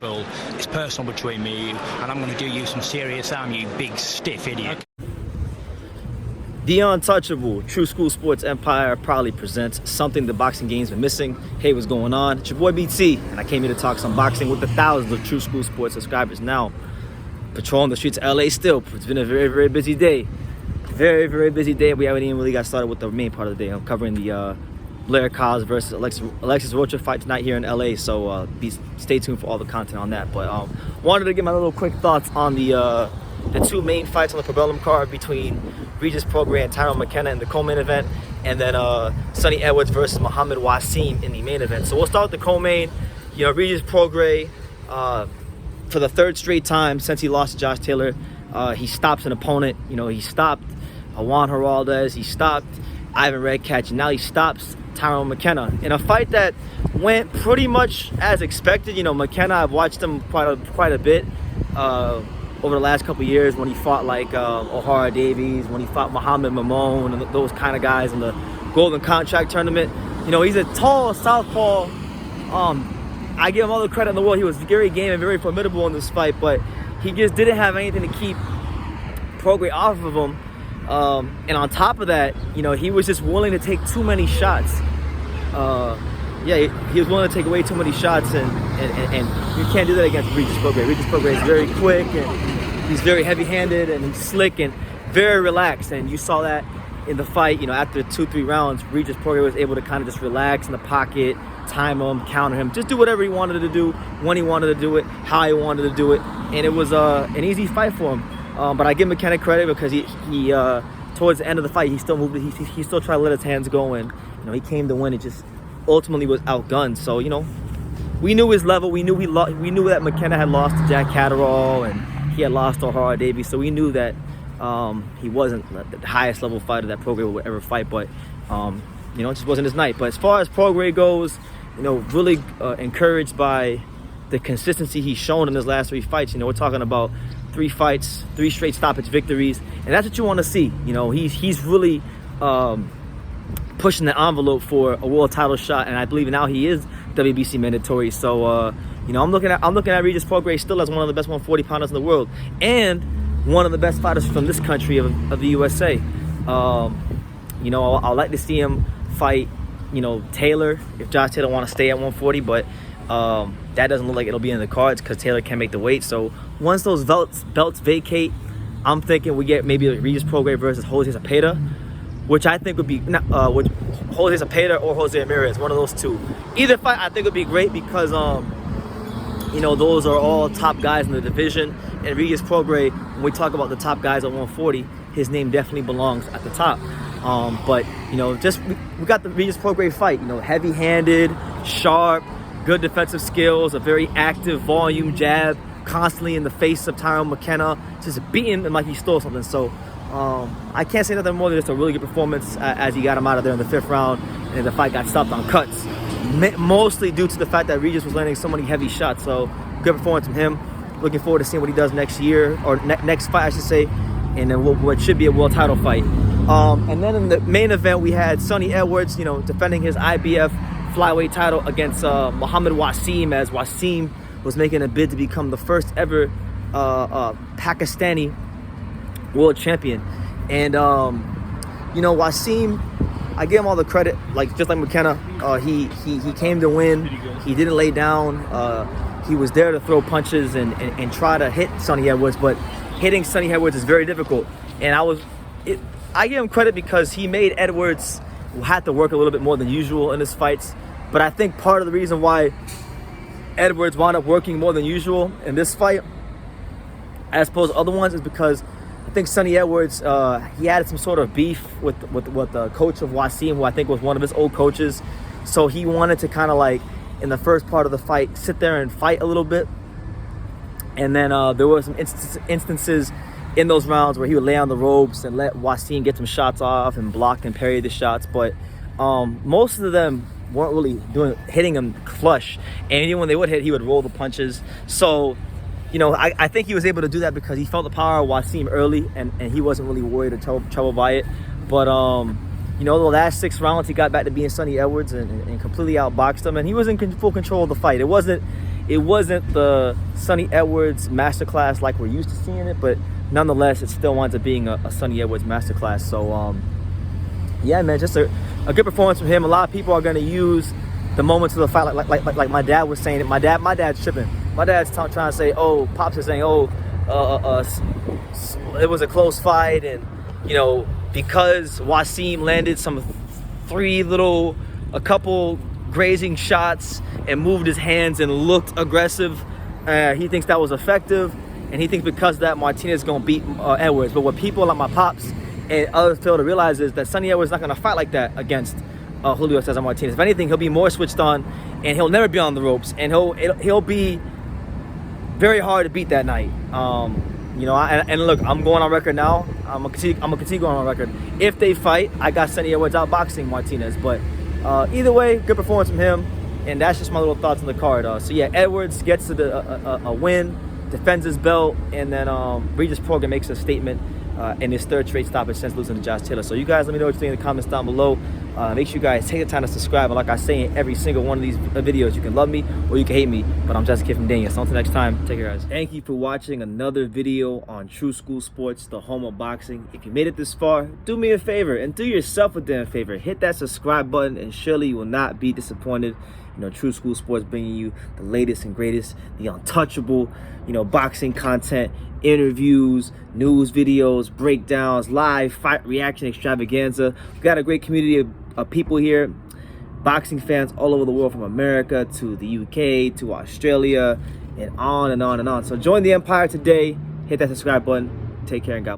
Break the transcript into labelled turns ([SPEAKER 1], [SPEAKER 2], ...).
[SPEAKER 1] Well, it's personal between me and you, and I'm going to do you some serious harm, you big stiff idiot.
[SPEAKER 2] The Untouchable True School Sports Empire proudly presents something the boxing game's been missing. Hey, what's going on? It's your boy BT, and I came here to talk some boxing with the thousands of True School Sports subscribers now patrolling the streets of LA still. It's been a very, very busy day. Very, very busy day. We haven't even really got started with the main part of the day. I'm covering the Blair Cos versus Alexis Rocha fight tonight here in LA, so stay tuned for all the content on that. But wanted to get my little quick thoughts on the two main fights on the Probellum Card between Regis Prograis and Tyrone Mckenna in the co-main event, and then Sonny Edwards versus Muhammed Waseem in the main event. So we'll start with the co-main. You know, Regis Prograis, for the third straight time since he lost to Josh Taylor, he stops an opponent. You know, he stopped Juan Heraldez, he stopped Ivan Redcatch, and now he stops Tyrone Mckenna in a fight that went pretty much as expected. You know, Mckenna, I've watched him quite a bit over the last couple of years when he fought like O'Hara Davies, when he fought Muhammad Mamone and those kind of guys in the Golden Contract tournament. You know, he's a tall southpaw. I give him all the credit in the world. He was very game and very formidable in this fight, but he just didn't have anything to keep Prograis off of him. And on top of that, you know, he was just willing to take too many shots. He was willing to take way too many shots, and you can't do that against Regis Prograis. Regis Prograis is very quick, and he's very heavy-handed, and he's slick, and very relaxed. And you saw that in the fight. You know, after 2-3 rounds, Regis Prograis was able to kind of just relax in the pocket, time him, counter him, just do whatever he wanted to do, when he wanted to do it, how he wanted to do it, and it was an easy fight for him. But I give Mckenna credit because he towards the end of the fight, he still moved. He still tried to let his hands go, and you know, he came to win. It just ultimately was outgunned. So, you know, we knew his level. We knew we knew that Mckenna had lost to Jack Catterall, and he had lost to O'Hara Davies. So we knew that he wasn't the highest level fighter that Prograis would ever fight. But you know, it just wasn't his night. But as far as Prograis goes, you know, really encouraged by the consistency he's shown in his last 3 fights. You know, we're talking about 3 fights, 3 straight stoppage victories, and that's what you want to see. You know, he's really pushing the envelope for a world title shot, and I believe now he is WBC mandatory. So you know, I'm looking at Regis Prograis still as one of the best 140 pounders in the world, and one of the best fighters from this country of the USA. You know, I'd like to see him fight, you know, Taylor if Josh Taylor want to stay at 140, but that doesn't look like it'll be in the cards because Taylor can't make the weight. So once those belts vacate, I'm thinking we get maybe like Regis Prograis versus Jose Zepeda, which I think would be Jose Zepeda or Jose Ramirez, one of those two. Either fight I think would be great because you know, those are all top guys in the division, and Regis Prograis, when we talk about the top guys at 140, his name definitely belongs at the top. But you know, just we got the Regis Prograis fight. You know, heavy-handed, sharp, good defensive skills, a very active volume jab, constantly in the face of Tyrone Mckenna, just beating him like he stole something. So I can't say nothing more than just a really good performance as he got him out of there in the 5th round, and the fight got stopped on cuts, mostly due to the fact that Regis was landing so many heavy shots. So good performance from him. Looking forward to seeing what he does next year, or next fight I should say, and then what should be a world title fight. And then in the main event we had Sonny Edwards, you know, defending his IBF flyweight title against Muhammed Waseem, as Waseem was making a bid to become the first ever Pakistani world champion. And you know, Waseem, I give him all the credit, like just like Mckenna, he came to win. He didn't lay down. He was there to throw punches and try to hit Sonny Edwards, but hitting Sonny Edwards is very difficult. And I give him credit because he made Edwards had to work a little bit more than usual in his fights. But I think part of the reason why Edwards wound up working more than usual in this fight, as opposed to other ones, is because I think Sonny Edwards, he had some sort of beef with the coach of Waseem, who I think was one of his old coaches. So he wanted to kind of like, in the first part of the fight, sit there and fight a little bit. And then there were some instances in those rounds where he would lay on the ropes and let Waseem get some shots off and block and parry the shots. But most of them weren't really hitting him flush. And even when they would hit, he would roll the punches. So, you know, I think he was able to do that because he felt the power of Waseem early, and he wasn't really worried or troubled by it. But you know, the last 6 rounds, he got back to being Sonny Edwards and completely outboxed him, and he was in full control of the fight. It wasn't It wasn't the Sonny Edwards masterclass like we're used to seeing it, but nonetheless, it still winds up being a Sonny Edwards masterclass. So, yeah, man, just a good performance from him. A lot of people are going to use the moments of the fight, like my dad was saying. Dad's tripping. My dad's trying to say, oh, Pops is saying, oh, it was a close fight, and you know, because Waseem landed a couple grazing shots and moved his hands and looked aggressive, he thinks that was effective, and he thinks because of that Martinez is going to beat Edwards. But what people like my Pops and others fail to realize is that Sonny Edwards is not going to fight like that against Julio Cesar Martinez. If anything, he'll be more switched on, and he'll never be on the ropes, and he'll be very hard to beat that night. You know, and look, I'm going on record now. I'm gonna continue going on record. If they fight, I got Sonny Edwards outboxing Martinez. But either way, good performance from him, and that's just my little thoughts on the card. So yeah, Edwards gets a win, defends his belt, and then Regis Prograis makes a statement in his third straight stoppage since losing to Josh Taylor. So you guys let me know what you think in the comments down below. Make sure you guys take the time to subscribe. And like I say in every single one of these videos, you can love me or you can hate me, but I'm just a kid from Daniel. So until next time, take care, guys. Thank you for watching another video on True School Sports, the home of boxing. If you made it this far, do me a favor and do yourself a damn favor. Hit that subscribe button, and surely you will not be disappointed. You know, True School Sports bringing you the latest and greatest, the untouchable, you know, boxing content, interviews, news videos, breakdowns, live fight reaction extravaganza. We've got a great community of people here, boxing fans all over the world, from America to the UK to Australia, and on and on and on. So join the empire today. Hit that subscribe button. Take care and God bless.